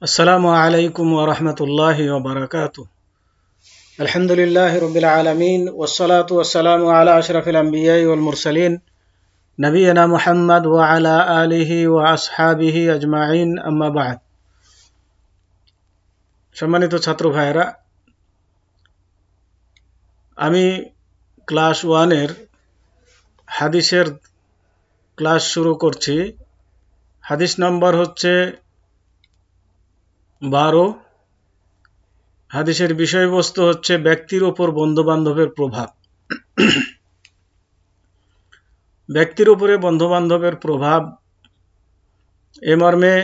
আসসালামু আলাইকুম ওয়া রাহমাতুল্লাহি ওয়া বারাকাতুহু। আলহামদুলিল্লাহি রাব্বিল আলামিন ওয়াসসালাতু ওয়াসসালামু আলা আশরাফিল আমবিয়াই ওয়াল মুরসালিন নবিয়িনা মুহাম্মদ ওয়া আলা আলিহি ওয়া আসহাবিহি আজমাইন, আম্মা বা'দ। সম্মানিত ছাত্র ভাইয়েরা, আমি ক্লাস 1 এর হাদিসের ক্লাস শুরু করছি। হাদিস নম্বর হচ্ছে 12। হাদিসের বিষয়বস্তু হচ্ছে ব্যক্তির উপর বন্ধুবান্ধবের প্রভাব। ব্যক্তির উপরে বন্ধুবান্ধবের প্রভাব এ মর্মে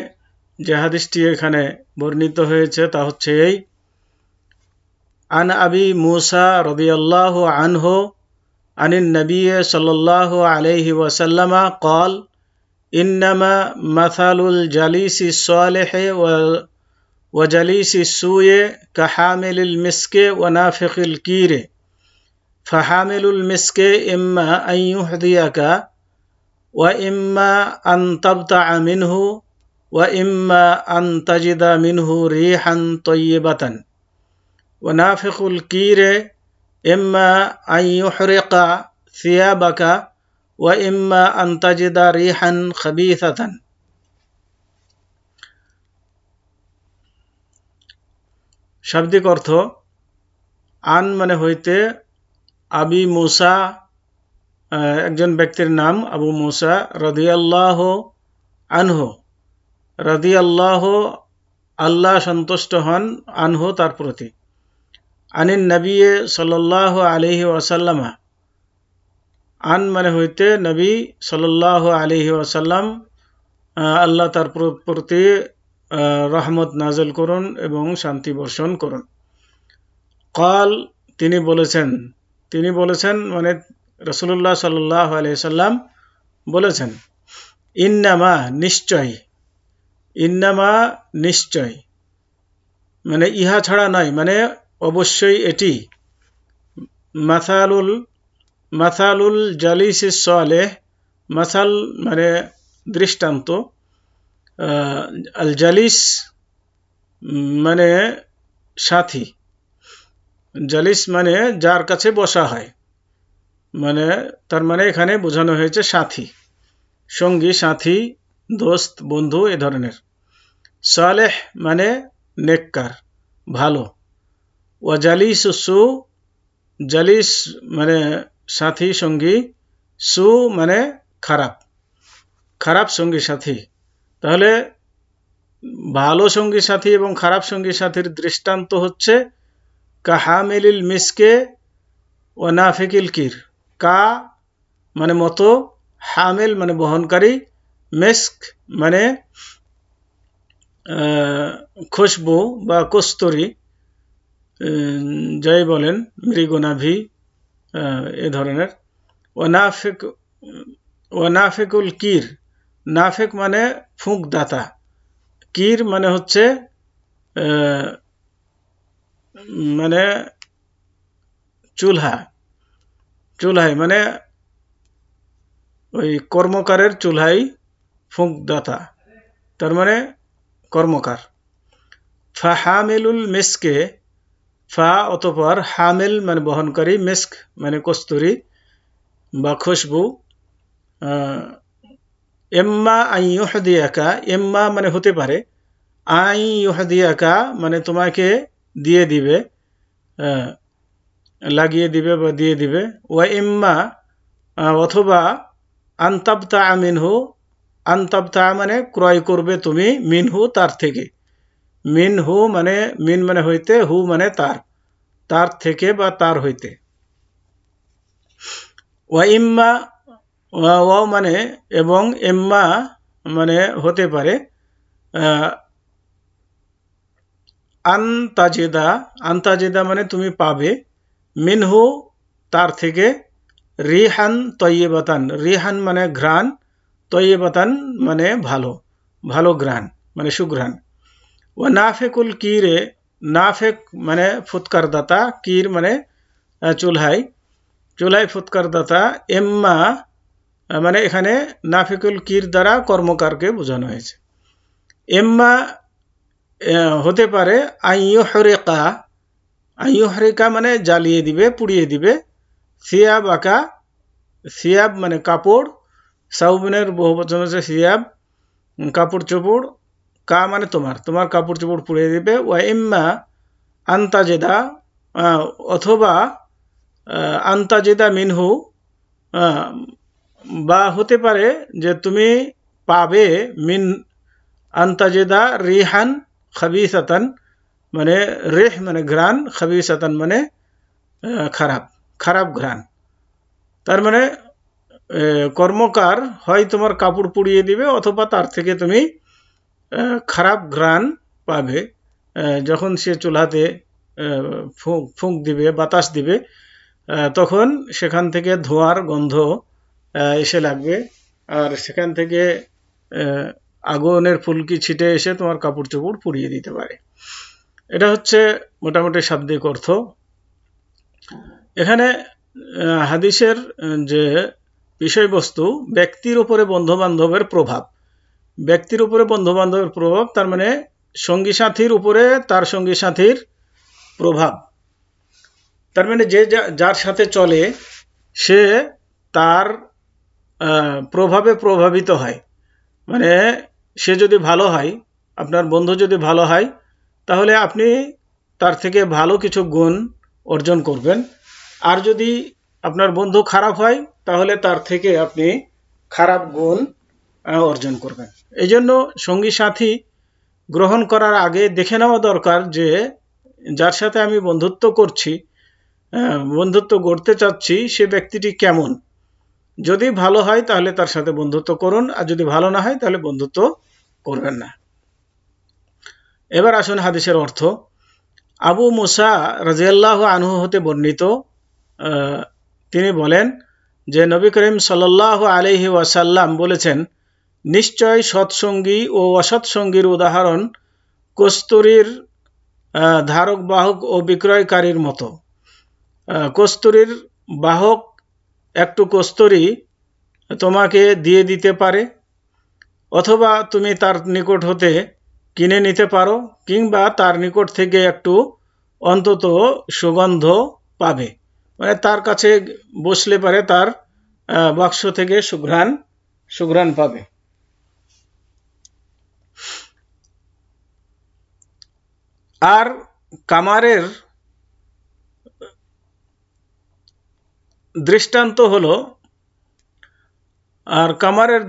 যে হাদিসটি এখানে বর্ণিত হয়েছে তা হচ্ছে এই: আন আবি মুসা রাদিয়াল্লাহু আনহু আনিন নবী সাল্লাল্লাহু আলাইহি ওয়াসাল্লাম قال ইন্নামা মাসালুল জালিসি সালিহি ওয়া জালিসি সুয়ে কাহামিলিল মিসকে ওয়া নাফিকিল কিরে ফাহামিলুল মিসকে ইম্মা আন ইউহদিয়াকা ওয়া ইম্মা আন তাবতাআ মিনহু ওয়া ইম্মা আন তাজিদা মিনহু রিহান তাইয়্যিবাতান ওয়া নাফিকুল কিরে ইম্মা আন ইউহরিকা সিয়াবাকা ওয়া ইম্মা আন তাজিদা রিহান খাবিসাতান। শাব্দিক অর্থ: আন মানে হইতে, আবি মুসা একজন ব্যক্তির নাম আবু মুসা, রাদিয়াল্লাহু আনহু, রাদিয়াল্লাহু আল্লাহ সন্তুষ্ট হন, আনহু তার প্রতি, আনিন নবী সাল্লাল্লাহু আলাইহি ওয়াসাল্লাম, আন মানে হইতে নবী সাল্লাল্লাহু আলাইহি ওয়াসাল্লাম, আল্লাহ তার প্রতি রহমত নাযিল করুন এবং শান্তি বর্ষণ করুন। কাল তিনি বলেছেন মানে রাসূলুল্লাহ সাল্লাল্লাহু আলাইহি সাল্লাম বলেছেন, ইন্নামা নিশ্চয় মানে ইহা ছাড়া নয়, মানে অবশ্যই এটি, মাসালুল জালিসিস সালেহ, মাসাল মানে দৃষ্টান্ত, আল জালিস মানে সাথী, জালিস মানে যার কাছে বসা হয়, মানে তার মানে এখানে বোঝানো হয়েছে সাথী, সঙ্গী, সাথী, দোস্ত, বন্ধু এ ধরনের। সালেহ মানে নেককার, ভালো। ওয়া জালিস সু, জালিস মানে সাথী, সঙ্গী, সু মানে খারাপ সঙ্গী সাথী। তাহলে ভালো সঙ্গী সাথী এবং খারাপ সঙ্গী সাথীর দৃষ্টান্ত হচ্ছে কাহামিলিল মিসকে ওয়া নাফিকিল কির। কা মানে মতো, হামিল মানে বহনকারী, মিস্ক মানে খুশবু বা কস্তুরী, যাই বলেন, মৃগনাভি এ ধরনের। ওয়া নাফিকুল কির, নাফিক মানে ফুঁকদাতা, কির মানে হচ্ছে মানে চুলহাই মানে ওই কর্মকারের চুলহাই ফুঁকদাতা, তার মানে কর্মকার। ফাহামিলুল মিসকে, ফা অতঃপর, হামিল মানে বহনকারী, মিস্ক মানে কস্তুরী বা খুশবু। এম্মা আন ইউহদিয়াকা, এম্মা মানে হতে পারে, আন ইউহদিয়াকা মানে তোমাকে দিয়ে দিবে, লাগিয়ে দিবে বা দিয়ে দিবে। ওয়া ইম্মা অথবা আন তাবতাআ মিনহু, আন তাবতাআ মানে ক্রয় করবে তুমি, মিনহু তার থেকে, মিনহু মানে মিন মানে হইতে, হু মানে তার থেকে বা তার হইতে। ওয়া ইম্মা, ওয়া মানে এবং, ইম্মা মানে হতে পারে, আন্তাজেদা মানে তুমি পাবে, মিনহু তার থেকে, রিহান তয়্যিবাতান, রিহান মানে ঘ্রাণ, তয়্যিবাতান মানে ভালো ঘ্রাণ মানে সুঘ্রাণ। ওয়া নাফিকুল কিরে, নাফেক মানে ফুৎকারদাতা, কির মানে চুলহাই ফুৎকারদাতা। এম্মা মানে এখানে নাফিকুল কির দ্বারা কর্মকারকে বোঝানো হয়েছে। এম্মা হতে পারে আইয়ুহরিকা মানে জ্বালিয়ে দিবে, পুড়িয়ে দিবে। সিয়াব আকা, সিয়াব মানে কাপড়, সাউবিনের বহু বচন হচ্ছে সিয়াব, কাপড় চোপড়। কা মানে তোমার কাপড় চোপড় পুড়িয়ে দিবে। ওয়া ইম্মা আন্তাজেদা, অথবা আন্তাজেদা মিনহু, বা হতে পারে যে তুমি পাবে মিন আন্তাজেদা রিহান খাবিসাতান, মানে রেহ মানে ঘ্রাণ, খাবিসাতান মানে খারাপ, খারাপ ঘ্রাণ। তার মানে কর্মকার হয় তোমার কাপড় পুড়িয়ে দিবে, অথবা তার থেকে তুমি খারাপ ঘ্রাণ পাবে। যখন সে চুলাতে ফুঁক দিবে, বাতাস দিবে, তখন সেখান থেকে ধোঁয়ার গন্ধ এসে লাগবে, আর সেখান থেকে আগুনের ফুলকি ছিটে এসে তোমার কাপড় চোপড় পুড়িয়ে দিতে পারে। এটা হচ্ছে মোটামুটি শাব্দিক অর্থ। এখানে হাদিসের যে বিষয়বস্তু, ব্যক্তির উপরে বন্ধু বান্ধবের প্রভাব, ব্যক্তির উপরে বন্ধু বান্ধবের প্রভাব, তার মানে সঙ্গী সাথীর উপরে তার সঙ্গী সাথীর প্রভাব। তার মানে যে যার সাথে চলে সে তার প্রভাবে প্রভাবিত হয়। মানে সে যদি ভালো হয়, আপনার বন্ধু যদি ভালো হয়, তাহলে আপনি তার থেকে ভালো কিছু গুণ অর্জন করবেন। আর যদি আপনার বন্ধু খারাপ হয়, তাহলে তার থেকে আপনি খারাপ গুণ অর্জন করবেন। এই জন্য সঙ্গী সাথী গ্রহণ করার আগে দেখে নেওয়া দরকার যে যার সাথে আমি বন্ধুত্ব করছি, বন্ধুত্ব গড়তে চাচ্ছি, সে ব্যক্তিটি কেমন। যদি ভালো হয় তাহলে তার সাথে বন্ধুত্ব করুন, আর যদি ভালো না হয় তাহলে বন্ধুত্ব করবেন না। এবার আসুন হাদিসের অর্থ। আবু মুসা রাদিয়াল্লাহু আনহু হতে বর্ণিত, তিনি বলেন যে নবী করিম সাল্লাল্লাহু আলাইহি ওয়াসাল্লাম বলেছেন, নিশ্চয় সৎসঙ্গী ও অসৎসঙ্গীর উদাহরণ কস্তুরীর ধারক বাহক ও বিক্রয়কারীর মতো। কস্তুরীর বাহক একটু কস্তুরী তোমাকে দিয়ে দিতে পারে, অথবা তুমি তার নিকট হতে কিনে নিতে পারো, কিংবা তার নিকট থেকে একটু অন্তত সুগন্ধ পাবে। মানে তার কাছে বসলে পারে তার বাক্স থেকে সুঘ্রাণ পাবে। আর কামারের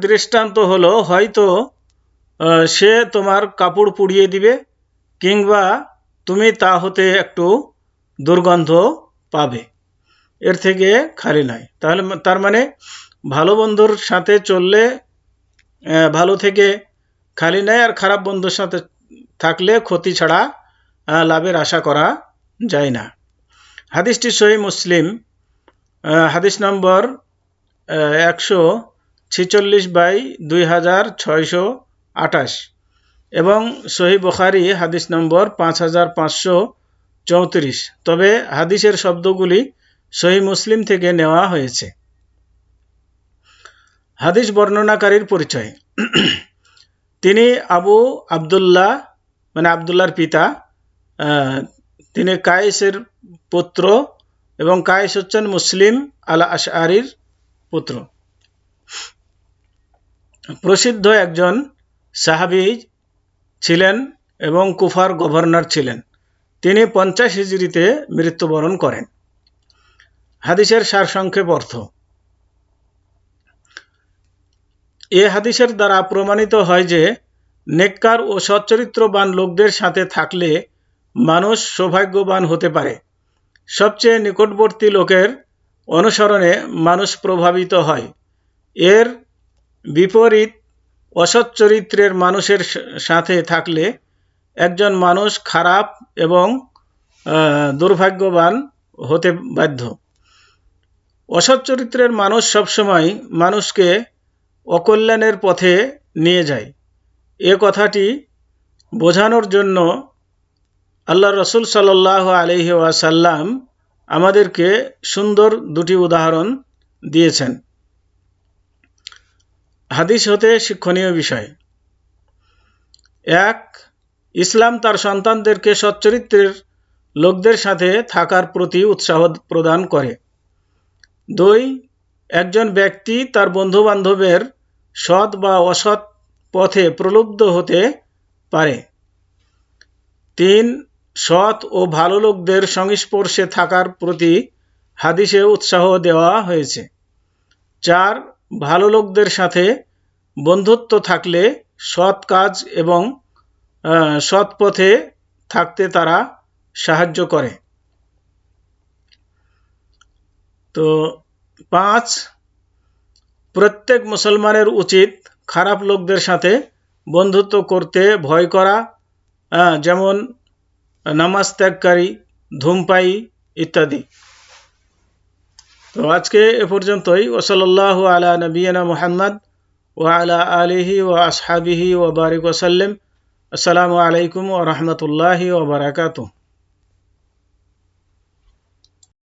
দৃষ্টান্ত হলো হয়তো সে তোমার কাপড় পুড়িয়ে দিবে, কিংবা তুমি তা হতে একটু দুর্গন্ধ পাবে, এর থেকে খালি নয়। তাহলে তার মানে ভালো বন্ধুর সাথে চললে ভালো থেকে খালি নয়, আর খারাপ বন্ধুর সাথে থাকলে ক্ষতি ছাড়া লাভের আশা করা যায় না। হাদিসটি সহিহ মুসলিম, হাদিস নম্বর 146/2628, এবং সহিহ বুখারী হাদিস নম্বর 5534। তবে হাদিসের শব্দগুলি সহিহ মুসলিম থেকে নেওয়া হয়েছে। হাদিস বর্ণনাকারীর পরিচয়। তিনি আবু আবদুল্লাহ, মানে আবদুল্লাহর পিতা, তিনি কায়েসের পুত্র, এবং কায়েস হচ্ছেন মুসলিম আল আশআরির পুত্র। প্রসিদ্ধ একজন সাহাবী ছিলেন এবং কুফার গভর্নর ছিলেন। তিনি 50 হিজরিতে মৃত্যুবরণ করেন। হাদিসের সারসংক্ষেপ অর্থ। এ হাদিসের দ্বারা প্রমাণিত হয় যে নেককার ও সচ্চরিত্রবান লোকদের সাথে থাকলে মানুষ সৌভাগ্যবান হতে পারে। সবচেয়ে নিকটবর্তী লোকের অনুসরণে মানুষ প্রভাবিত হয়। এর বিপরীত অসৎ চরিত্রের মানুষের সাথে থাকলে একজন মানুষ খারাপ এবং দুর্ভাগ্যবান হতে বাধ্য। অসৎ চরিত্রের মানুষ সবসময় মানুষকে অকল্যাণের পথে নিয়ে যায়। এ কথাটি বোঝানোর জন্য আল্লাহ রসুল সাল্লাল্লাহু আলাইহি ওয়াসাল্লাম আমাদেরকে সুন্দর দুটি উদাহরণ দিয়েছেন। হাদিস হতে শিক্ষণীয় বিষয়। 1, ইসলাম তার সন্তানদেরকে সচ্চরিত্রের লোকদের সাথে থাকার প্রতি উৎসাহ প্রদান করে। 2, একজন ব্যক্তি তার বন্ধুবান্ধবের সৎ বা অসৎ পথে প্রলুব্ধ হতে পারে। 3, সৎ ও ভালো লোকদের সংস্পর্শে থাকার প্রতি হাদিসে উৎসাহ দেওয়া হয়েছে। 4, ভালো লোকদের সাথে বন্ধুত্ব থাকলে সৎ কাজ এবং সৎ পথে থাকতে তারা সাহায্য করে। তো 5, প্রত্যেক মুসলমানের উচিত খারাপ লোকদের সাথে বন্ধুত্ব করতে ভয় করা, যেমন নামাজ ত্যাগকারী, ধূমপায়ী ইত্যাদি। তো আজকে এ পর্যন্তই। ওয়াসাল্লাল্লাহু আলা নবিয়িনা মুহাম্মদ ওয়া আলা আলিহি ওয়া আসহাবিহি ওয়া বারিক ওয়া সাল্লাম। আসসালামু আলাইকুম ওয়া রাহমাতুল্লাহি ওয়া বারাকাতুহু।